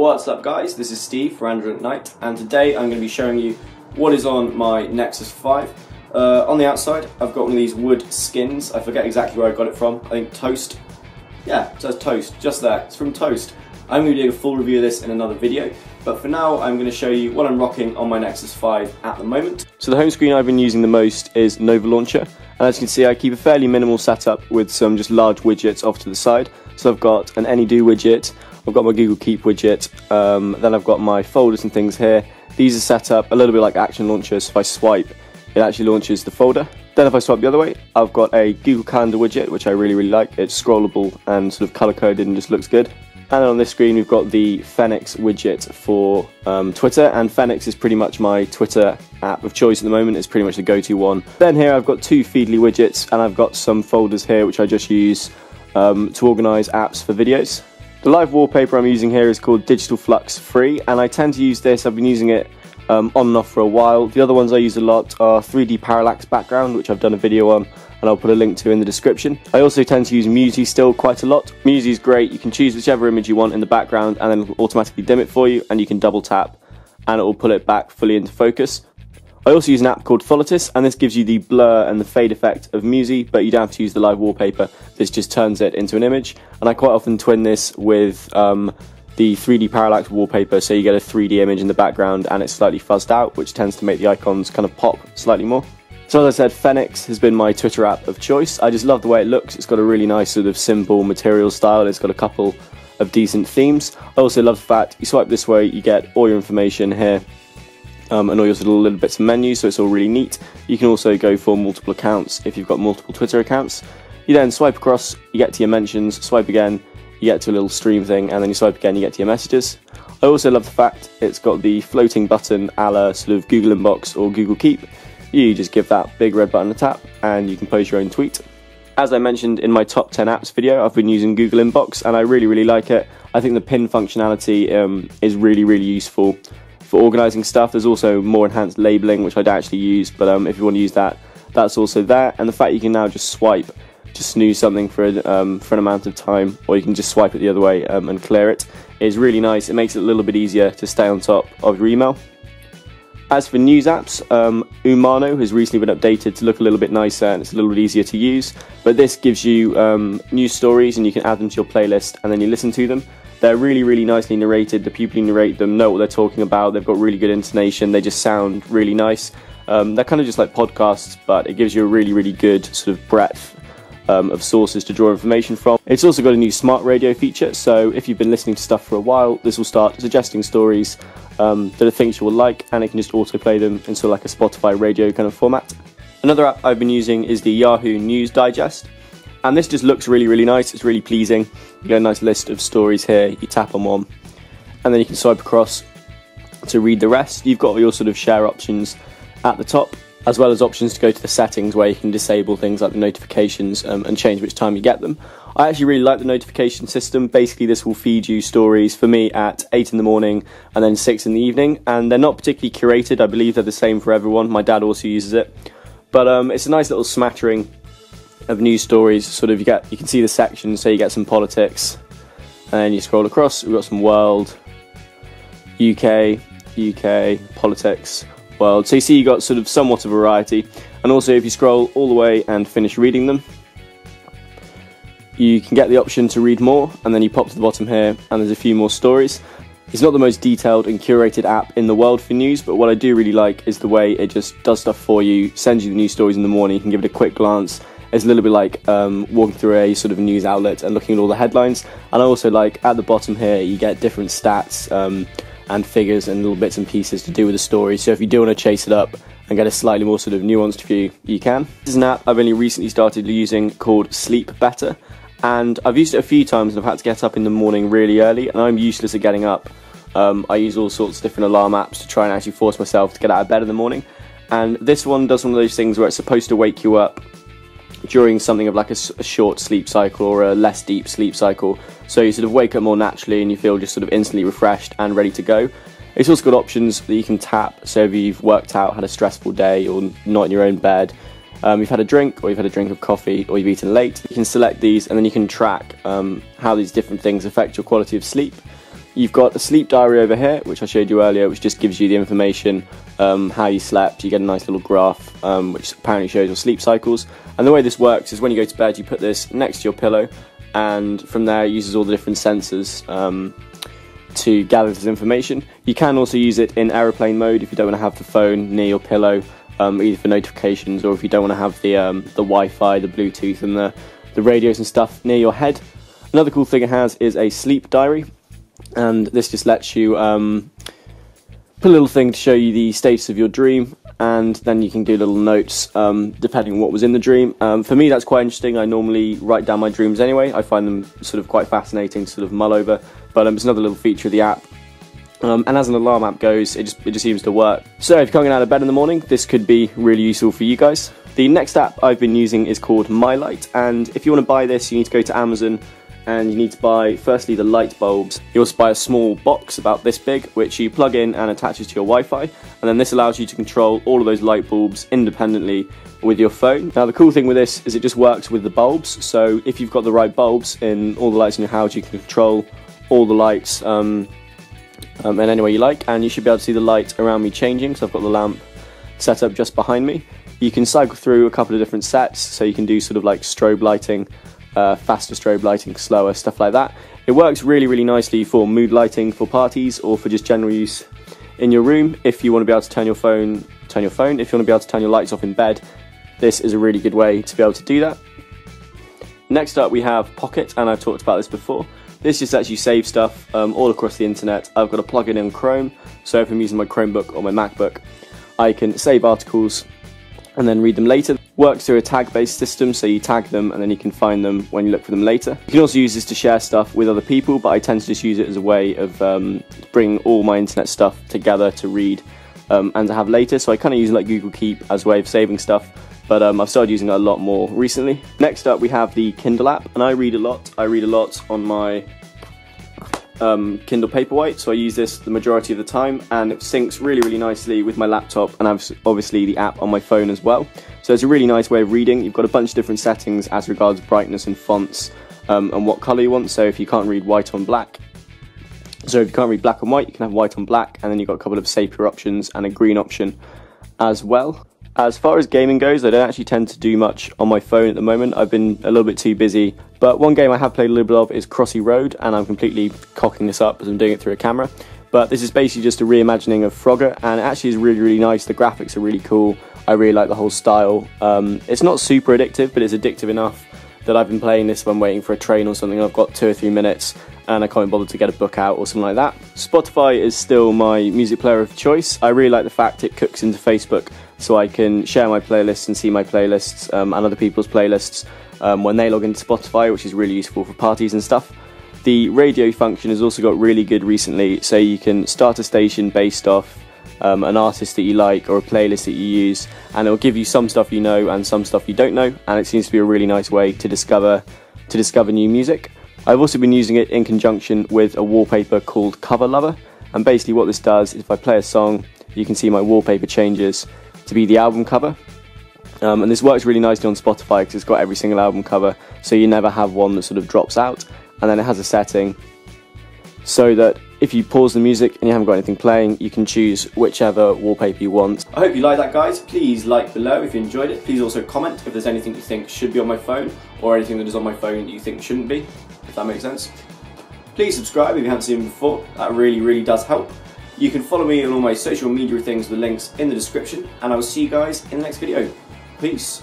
What's up guys, this is Steve for Android at Night, and today I'm going to be showing you what is on my Nexus 5. On the outside I've got one of these wood skins. I forget exactly where I got it from. I think Toast. Yeah, it says Toast, just there. It's from Toast. I'm going to be doing a full review of this in another video, but for now I'm going to show you what I'm rocking on my Nexus 5 at the moment. So the home screen I've been using the most is Nova Launcher, and as you can see I keep a fairly minimal setup with some just large widgets off to the side. So I've got an AnyDo widget, I've got my Google Keep widget, then I've got my folders and things here. These are set up a little bit like Action Launcher, so if I swipe it actually launches the folder. Then if I swipe the other way, I've got a Google Calendar widget which I really like. It's scrollable and sort of colour coded and just looks good. And then on this screen we've got the Fenix widget for Twitter, and Fenix is pretty much my Twitter app of choice at the moment. It's pretty much the go-to one. Then here I've got two Feedly widgets, and I've got some folders here which I just use to organise apps for videos. The live wallpaper I'm using here is called Digital Flux Free, and I tend to use this. I've been using it on and off for a while. The other ones I use a lot are 3D Parallax Background, which I've done a video on, and I'll put a link to in the description. I also tend to use Musy still quite a lot. Musy is great. You can choose whichever image you want in the background and then it will automatically dim it for you, and you can double tap and it will pull it back fully into focus. I also use an app called Folitis, and this gives you the blur and the fade effect of Musy, but you don't have to use the live wallpaper. This just turns it into an image, and I quite often twin this with the 3D Parallax wallpaper, so you get a 3D image in the background and it's slightly fuzzed out, which tends to make the icons kind of pop slightly more. So as I said, Fenix has been my Twitter app of choice. I just love the way it looks. It's got a really nice sort of simple material style. It's got a couple of decent themes. I also love the fact you swipe this way, you get all your information here, and all your little bits of menus, so it's all really neat. You can also go for multiple accounts if you've got multiple Twitter accounts. You then swipe across, you get to your mentions, swipe again, you get to a little stream thing, and then you swipe again, you get to your messages. I also love the fact it's got the floating button a la sort of Google Inbox or Google Keep. You just give that big red button a tap and you can post your own tweet. As I mentioned in my top 10 apps video, I've been using Google Inbox and I really like it. I think the pin functionality is really useful for organising stuff. There's also more enhanced labelling, which I don't actually use, but if you want to use that, that's also there. And the fact you can now just swipe to snooze something for an amount of time, or you can just swipe it the other way and clear it, is really nice. It makes it a little bit easier to stay on top of your email. As for news apps, Umano has recently been updated to look a little bit nicer and it's a little bit easier to use, but this gives you news stories and you can add them to your playlist and then you listen to them. They're really nicely narrated. The people who narrate them know what they're talking about. They've got really good intonation. They just sound really nice. They're kind of just like podcasts, but it gives you a really good sort of breadth of sources to draw information from. It's also got a new smart radio feature, so if you've been listening to stuff for a while, this will start suggesting stories that it thinks you will like, and it can just autoplay them in sort of like a Spotify radio kind of format. Another app I've been using is the Yahoo News Digest, and this just looks really nice. It's really pleasing. You get a nice list of stories here. You tap on one and then you can swipe across to read the rest. You've got your sort of share options at the top, as well as options to go to the settings where you can disable things like the notifications and change which time you get them. I actually really like the notification system. Basically this will feed you stories for me at 8 in the morning and then 6 in the evening, and they're not particularly curated. I believe they're the same for everyone. My dad also uses it, but it's a nice little smattering of news stories. Sort of you can see the sections, so you get some politics, and then you scroll across, we've got some world, UK, politics, world. So you see you got sort of somewhat of a variety, and also if you scroll all the way and finish reading them, you can get the option to read more, and then you pop to the bottom here and there's a few more stories. It's not the most detailed and curated app in the world for news, but what I do really like is the way it just does stuff for you, sends you the news stories in the morning, you can give it a quick glance. It's a little bit like walking through a sort of news outlet and looking at all the headlines. And I also like at the bottom here you get different stats and figures and little bits and pieces to do with the story, so if you do want to chase it up and get a slightly more sort of nuanced view, you can. This is an app I've only recently started using called Sleep Better, and I've used it a few times and I've had to get up in the morning really early, and I'm useless at getting up. I use all sorts of different alarm apps to try and actually force myself to get out of bed in the morning, and this one does one of those things where it's supposed to wake you up during something of like a short sleep cycle or a less deep sleep cycle, so you sort of wake up more naturally and you feel just sort of instantly refreshed and ready to go. It's also got options that you can tap, so if you've worked out, had a stressful day, or not in your own bed, you've had a drink, or you've had a drink of coffee, or you've eaten late, you can select these and then you can track how these different things affect your quality of sleep. you've got a sleep diary over here, which I showed you earlier, which just gives you the information, how you slept. You get a nice little graph, which apparently shows your sleep cycles. And the way this works is when you go to bed, you put this next to your pillow, and from there it uses all the different sensors to gather this information. You can also use it in aeroplane mode if you don't want to have the phone near your pillow, either for notifications or if you don't want to have the Wi-Fi, the Bluetooth and the radios and stuff near your head. Another cool thing it has is a sleep diary, and this just lets you put a little thing to show you the status of your dream, and then you can do little notes depending on what was in the dream. For me, that's quite interesting. I normally write down my dreams anyway. I find them sort of quite fascinating to sort of mull over, but it's another little feature of the app. And as an alarm app goes, it just seems to work. So if you're coming out of bed in the morning, this could be really useful for you guys. The next app I've been using is called My Light, and if you want to buy this, you need to go to Amazon, and you need to buy, firstly, the light bulbs. You also buy a small box about this big, which you plug in and attaches to your Wi-Fi, and then this allows you to control all of those light bulbs independently with your phone. Now the cool thing with this is it just works with the bulbs, so if you've got the right bulbs in all the lights in your house, you can control all the lights in any way you like, and you should be able to see the light around me changing, so I've got the lamp set up just behind me. You can cycle through a couple of different sets, so you can do sort of like strobe lighting, faster strobe lighting, slower, stuff like that. It works really, really nicely for mood lighting for parties or for just general use in your room. If you want to be able to turn your phone. If you want to be able to turn your lights off in bed, this is a really good way to be able to do that. Next up we have Pocket, and I've talked about this before. This just lets you save stuff all across the internet. I've got a plugin in Chrome, so if I'm using my Chromebook or my MacBook, I can save articles and then read them later. Works through a tag-based system, so you tag them and then you can find them when you look for them later. You can also use this to share stuff with other people, but I tend to just use it as a way of bringing all my internet stuff together to read and to have later. So I kind of use it like Google Keep as a way of saving stuff, but I've started using it a lot more recently. Next up we have the Kindle app, and I read a lot. I read a lot on my Kindle Paperwhite, so I use this the majority of the time, and it syncs really, really nicely with my laptop, and I've obviously the app on my phone as well. So it's a really nice way of reading. You've got a bunch of different settings as regards brightness and fonts and what colour you want. So if you can't read white on black, so if you can't read black and white, you can have white on black, and then you've got a couple of sepia options and a green option as well. As far as gaming goes, I don't actually tend to do much on my phone at the moment. I've been a little bit too busy, but one game I have played a little bit of is Crossy Road, and I'm completely cocking this up as I'm doing it through a camera. But this is basically just a reimagining of Frogger, and it actually is really, really nice. The graphics are really cool. I really like the whole style. It's not super addictive, but it's addictive enough that I've been playing this when I'm waiting for a train or something. I've got 2 or 3 minutes and I can't bother to get a book out or something like that. Spotify is still my music player of choice. I really like the fact it cooks into Facebook, so I can share my playlists and see my playlists and other people's playlists when they log into Spotify, which is really useful for parties and stuff. The radio function has also got really good recently, so you can start a station based off an artist that you like or a playlist that you use, and it will give you some stuff you know and some stuff you don't know, and it seems to be a really nice way to discover new music. I've also been using it in conjunction with a wallpaper called Cover Lover, and basically what this does is if I play a song, you can see my wallpaper changes to be the album cover. And this works really nicely on Spotify because it's got every single album cover, so you never have one that sort of drops out. And then it has a setting so that if you pause the music and you haven't got anything playing, you can choose whichever wallpaper you want. I hope you like that, guys. Please like below if you enjoyed it. Please also comment if there's anything you think should be on my phone, or anything that is on my phone that you think shouldn't be, if that makes sense. Please subscribe if you haven't seen me before. That really, really does help. You can follow me on all my social media things with the links in the description, and I will see you guys in the next video. Peace.